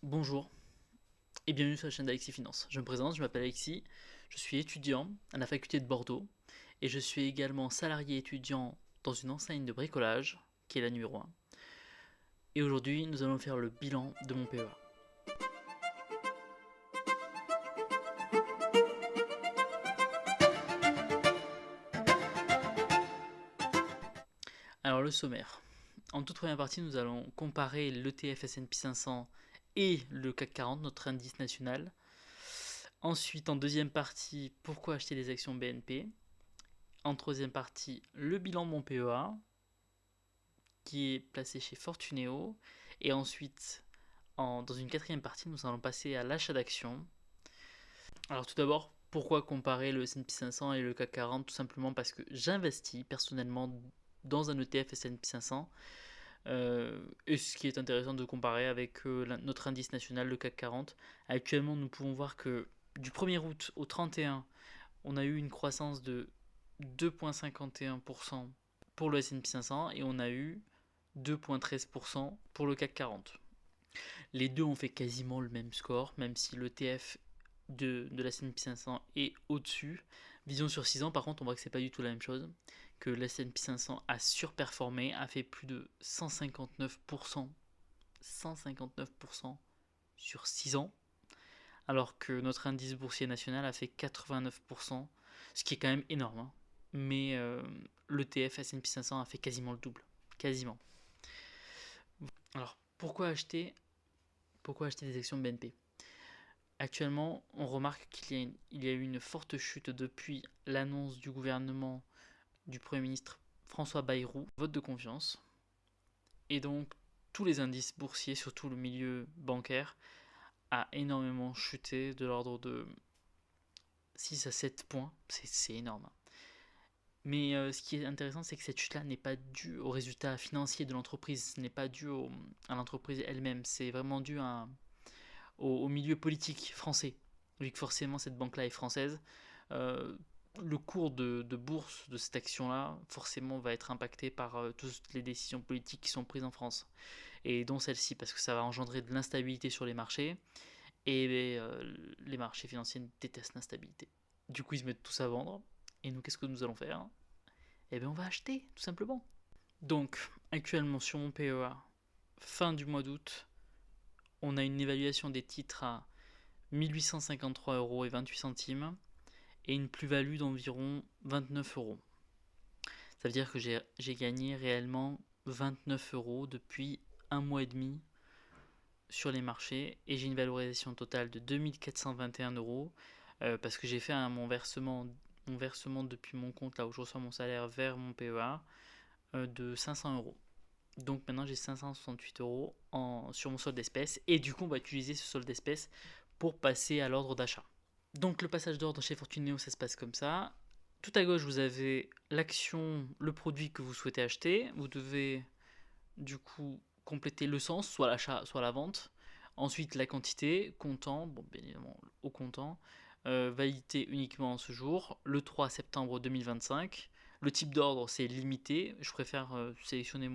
Bonjour et bienvenue sur la chaîne d'Alexis Finance. Je me présente, je m'appelle Alexis, je suis étudiant à la faculté de Bordeaux et je suis également salarié étudiant dans une enseigne de bricolage qui est la numéro 1. Et aujourd'hui, nous allons faire le bilan de mon PEA. Alors le sommaire. En toute première partie, nous allons comparer l'ETF S&P 500 et le CAC 40, notre indice national. Ensuite, en deuxième partie, pourquoi acheter des actions BNP. En troisième partie, le bilan de mon PEA, qui est placé chez Fortuneo. Et ensuite, dans une quatrième partie, nous allons passer à l'achat d'actions. Alors tout d'abord, pourquoi comparer le S&P 500 et le CAC 40? Tout simplement parce que j'investis personnellement dans un ETF S&P 500. Et ce qui est intéressant de comparer avec notre indice national, le CAC 40. Actuellement, nous pouvons voir que du 1er août au 31, on a eu une croissance de 2,51% pour le S&P 500 et on a eu 2,13% pour le CAC 40. Les deux ont fait quasiment le même score, même si l'ETF de la S&P 500 est au-dessus. Vision sur 6 ans, par contre, on voit que c'est pas du tout la même chose, que la S&P 500 a surperformé, a fait plus de 159%, 159% sur 6 ans, alors que notre indice boursier national a fait 89%, ce qui est quand même énorme, hein. Mais l'ETF S&P 500 a fait quasiment le double, quasiment. Alors, pourquoi acheter des actions BNP? Actuellement, on remarque qu'il y a eu une forte chute depuis l'annonce du gouvernement du Premier ministre François Bayrou, vote de confiance. Et donc, tous les indices boursiers, surtout le milieu bancaire, a énormément chuté de l'ordre de 6 à 7 points. C'est énorme. Mais ce qui est intéressant, c'est que cette chute-là n'est pas due aux résultats financiers de l'entreprise, ce n'est pas dû à l'entreprise elle-même, c'est vraiment dû au milieu politique français. Vu que forcément cette banque-là est française, euh, le cours de bourse de cette action-là, forcément, va être impacté par toutes les décisions politiques qui sont prises en France. Et dont celle-ci, parce que ça va engendrer de l'instabilité sur les marchés, et les marchés financiers détestent l'instabilité. Du coup, ils se mettent tous à vendre. Et nous, qu'est-ce que nous allons faire? Eh bien, on va acheter, tout simplement. Donc, actuellement, sur mon PEA, fin du mois d'août, on a une évaluation des titres à 1853,28 € et une plus-value d'environ 29 euros. Ça veut dire que j'ai gagné réellement 29 euros depuis un mois et demi sur les marchés et j'ai une valorisation totale de 2421 euros parce que j'ai fait mon versement depuis mon compte là où je reçois mon salaire vers mon PEA de 500 euros. Donc maintenant j'ai 568 euros sur mon solde d'espèces et du coup on va utiliser ce solde d'espèces pour passer à l'ordre d'achat. Donc le passage d'ordre chez Fortuneo, ça se passe comme ça. Tout à gauche, vous avez l'action, le produit que vous souhaitez acheter. Vous devez du coup compléter le sens, soit l'achat, soit la vente. Ensuite, la quantité, comptant, bon, bien évidemment au comptant, validité uniquement en ce jour, le 3 septembre 2025. Le type d'ordre, c'est limité. Je préfère sélectionner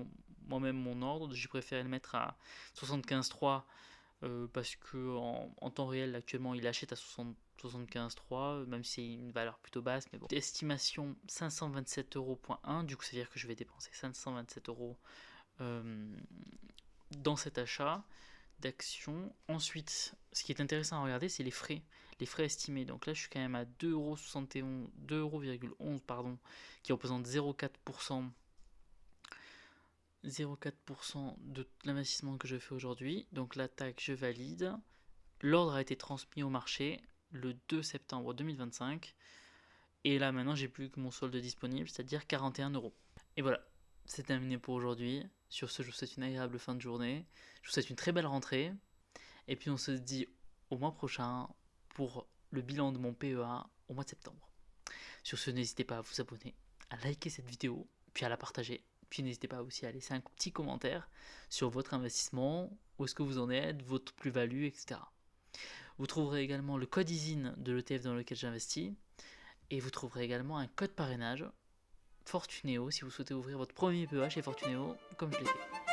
moi-même mon ordre. J'ai préféré le mettre à 75,3 parce que en temps réel, actuellement, il achète à 75,3, même si c'est une valeur plutôt basse. Mais bon. Estimation 527,1 €. Du coup, ça veut dire que je vais dépenser 527 euros dans cet achat d'actions. Ensuite, ce qui est intéressant à regarder, c'est les frais estimés. Donc là, je suis quand même à 2,71 2,11 €, qui représente 0,4%. 0,4% de l'investissement que je fais aujourd'hui. Donc l'attaque, je valide. L'ordre a été transmis au marché le 2 septembre 2025. Et là, maintenant, j'ai plus que mon solde disponible, c'est-à-dire 41 euros. Et voilà, c'est terminé pour aujourd'hui. Sur ce, je vous souhaite une agréable fin de journée. Je vous souhaite une très belle rentrée. Et puis, on se dit au mois prochain pour le bilan de mon PEA au mois de septembre. Sur ce, n'hésitez pas à vous abonner, à liker cette vidéo, puis à la partager. Puis n'hésitez pas aussi à laisser un petit commentaire sur votre investissement, où est-ce que vous en êtes, votre plus-value, etc. Vous trouverez également le code ISIN de l'ETF dans lequel j'investis. Et vous trouverez également un code parrainage Fortuneo si vous souhaitez ouvrir votre premier PEA chez Fortuneo, comme je l'ai fait.